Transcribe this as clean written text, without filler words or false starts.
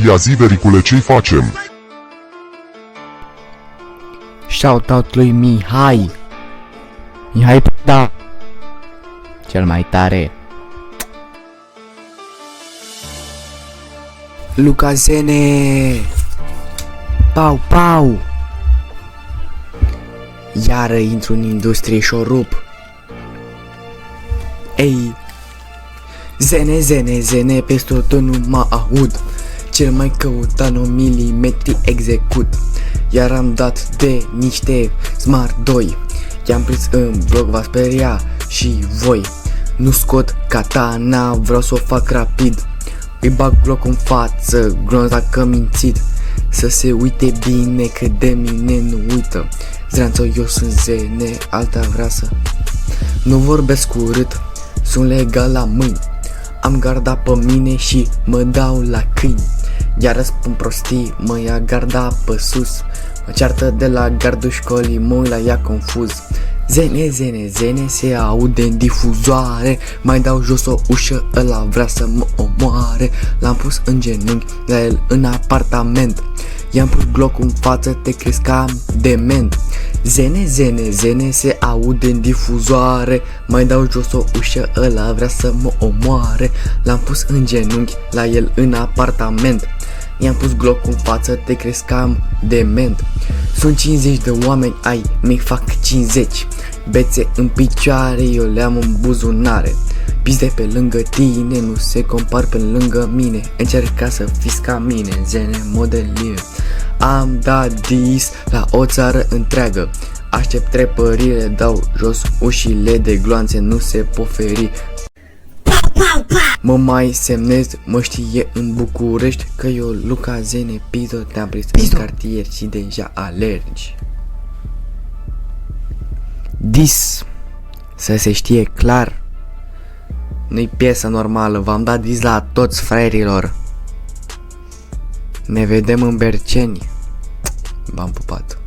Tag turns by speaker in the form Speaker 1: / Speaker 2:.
Speaker 1: Ia zi, vericule, ce-i facem?
Speaker 2: Shoutout lui Mihai. Mihai, da. Cel mai tare. Luca Zene. Pau, pau. Iară intru în industrie și o rup. Ei, Zene, Zene, Zene, peste tot nu mă aud. Cel mai căutat 9 milimetri execut. Iar am dat de niște Smart 2. I-am prins în bloc, va speria și voi. Nu scot katana, vreau să o fac rapid. Îi bag bloc în față, glonț dacă mințit. Să se uite bine că de mine nu uită. Zranță, eu sunt Zene, alta vrea să. Nu vorbesc urât, sunt legal la mâini. Am garda pe mine și mă dau la câini. Iar răspund prostii, mă ia garda pe sus. Mă ceartă de la gardul școlii, mă uit la ea confuz. Zene, Zene, Zene, se aude în difuzoare. Mai dau jos o ușă, ăla vrea să mă omoare. L-am pus în genunchi la el în apartament. I-am pus glocul în față, te crezi că am dement. Zene, Zene, Zene, se aude în difuzoare. Mai dau jos o ușă, ăla vrea să mă omoare. L-am pus în genunchi la el în apartament. I-am pus glocul în față, te crezi că am dement. Sunt 50 de oameni ai mei, fac 50. Bețe în picioare, eu le-am în buzunare. Pis de pe lângă tine, nu se compar pe lângă mine. Încerca să fiți ca mine, Zene modelie. Am dat dis la o țară întreagă. Aștept trepările, dau jos ușile de gloanțe, nu se poferi. Mă mai semnez, mă știe în București că eu, Luca Zene, Pizo, te-am prins în cartier și deja alergi. Dis, să se știe clar, nu-i piesă normală, v-am dat dis la toți fraierilor. Ne vedem în Berceni. V-am pupat.